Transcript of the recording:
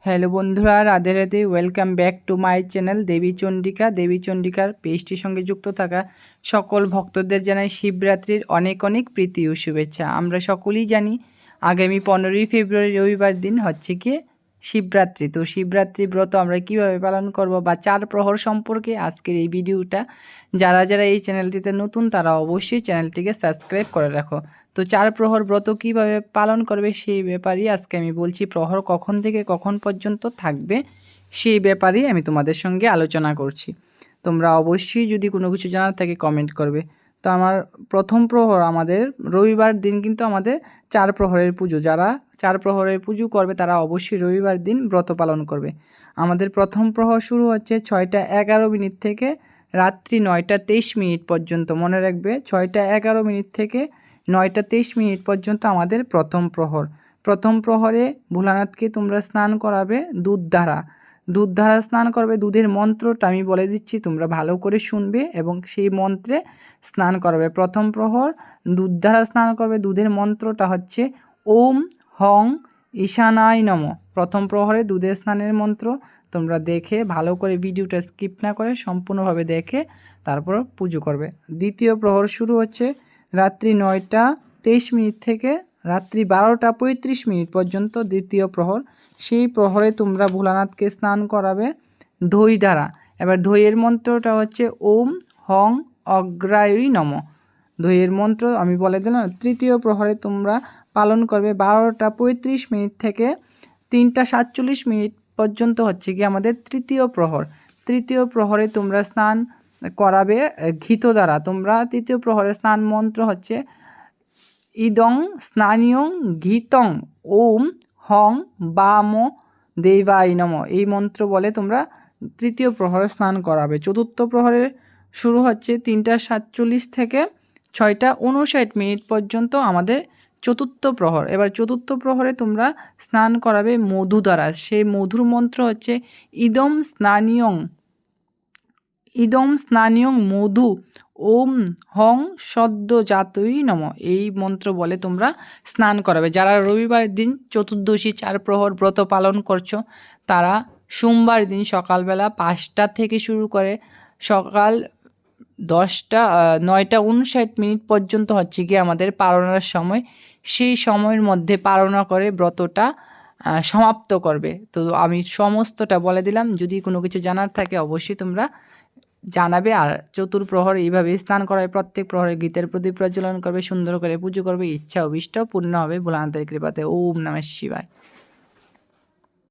Hello বন্ধুরা, Radhe Radhe. Welcome back to my channel Devi Chandika. Devi চণ্ডিকার পেজটির সঙ্গে যুক্ত থাকা সকল ভক্তদের জানাই শিবরাত্রির অনেক অনেক প্রীতি ও শুভেচ্ছা। আমরা সকলেই জানি আগামী 15ই ফেব্রুয়ারি রবিবার দিন হচ্ছে কি শিবরাত্রি। তো শিবরাত্রি ব্রত আমরা কিভাবে পালন করব বা চার প্রহর সম্পর্কে আজকের এই ভিডিওটা। যারা যারা এই চ্যানেলটিতে নতুন তারা অবশ্যই চ্যানেলটিকে সাবস্ক্রাইব করে রাখো। তো চার প্রহর ব্রত কিভাবে পালন করবে সেই ব্যাপারেই আজকে আমি বলছি। প্রহর কখন থেকে কখন পর্যন্ত থাকবে সেই ব্যাপারেই আমি তোমাদের সঙ্গে আলোচনা করছি। তোমরা অবশ্যই যদি কোনো কিছু জানার থাকে কমেন্ট করবে। তো আমার প্রথম প্রহর আমাদের রবিবার দিন কিন্তু আমাদের চার প্রহরের পুজো। যারা চার প্রহরের পুজো করবে তারা অবশ্যই রবিবার দিন ব্রত পালন করবে। আমাদের প্রথম প্রহর শুরু হচ্ছে 6টা 11 মিনিট থেকে রাত্রি 9টা 23 মিনিট পর্যন্ত। মনে রাখবে 6টা 11 মিনিট থেকে 9টা 23 মিনিট পর্যন্ত আমাদের প্রথম প্রহর। প্রথম প্রহরে ভোলানাথকে তোমরা স্নান করাবে দুধ দ্বারা স্নান করবে। দুধের মন্ত্রটা আমি বলে দিচ্ছি, তোমরা ভালো করে শুনবে এবং সেই মন্ত্রে স্নান করাবে। প্রথম প্রহর দুধ দ্বারা স্নান করবে। দুধের মন্ত্রটা হচ্ছে ওম হং ঈশানায় নমঃ। প্রথম প্রহরে দুধের স্নানের মন্ত্র তোমরা দেখে ভালো করে ভিডিওটা স্কিপ না করে সম্পূর্ণভাবে দেখে তারপর পুজো করবে। দ্বিতীয় প্রহর শুরু হচ্ছে রাত্রি 9টা 23 মিনিট থেকে রাত্রি 12টা 35 মিনিট পর্যন্ত দ্বিতীয় প্রহর। সেই প্রহরে তোমরা ভোলানাথকে স্নান করাবে দই দ্বারা। এবার দইয়ের মন্ত্রটা হচ্ছে ওম হং অগ্রায়ী নমঃ। দইয়ের মন্ত্র আমি বলে দিলাম। তৃতীয় প্রহরে তোমরা পালন করবে 12টা 35 মিনিট থেকে 3টা 47 মিনিট পর্যন্ত হচ্ছে কি আমাদের তৃতীয় প্রহর। তৃতীয় প্রহরে তোমরা স্নান করাবে ঘৃত দ্বারা। তোমরা তৃতীয় প্রহরে স্নান মন্ত্র হচ্ছে ইদং স্নানীয়ং ঘৃতং ওম হং বাম দেবায় নমঃ। এই মন্ত্র বলে তোমরা তৃতীয় প্রহরে স্নান করাবে। চতুর্থ প্রহরে শুরু হচ্ছে 3টা 47 থেকে 6টা 59 মিনিট পর্যন্ত আমাদের চতুর্থ প্রহর। এবার চতুর্থ প্রহরে তোমরা স্নান করাবে মধু দ্বারা। সেই মধুর মন্ত্র হচ্ছে ইদম স্নানীয়ং মধু ওম হং সদ্যজাতই নমঃ। এই মন্ত্র বলে তোমরা স্নান করাবে। যারা রবিবার দিন চতুর্দশী চার প্রহর ব্রত পালন করছো তারা সোমবার দিন সকালবেলা 5টা থেকে শুরু করে সকাল 9টা 59 মিনিট পর্যন্ত হচ্ছে কি আমাদের পালনের সময়। সেই সময়ের মধ্যে পালনা করে ব্রতটা সমাপ্ত করবে। তো আমি সমস্তটা বলে দিলাম। যদি কোনো কিছু জানার থাকে অবশ্যই তোমরা জানাবে। আর চতুর্প্রহর এইভাবে স্নান করাবে। প্রত্যেক প্রহরে গীতের প্রদীপ প্রজ্বলন করবে, সুন্দর করে পুজো করবে, ইচ্ছা অভিষ্ট পূর্ণ হবে ভোলানাথের কৃপাতে। ওম নমঃ শিবায়।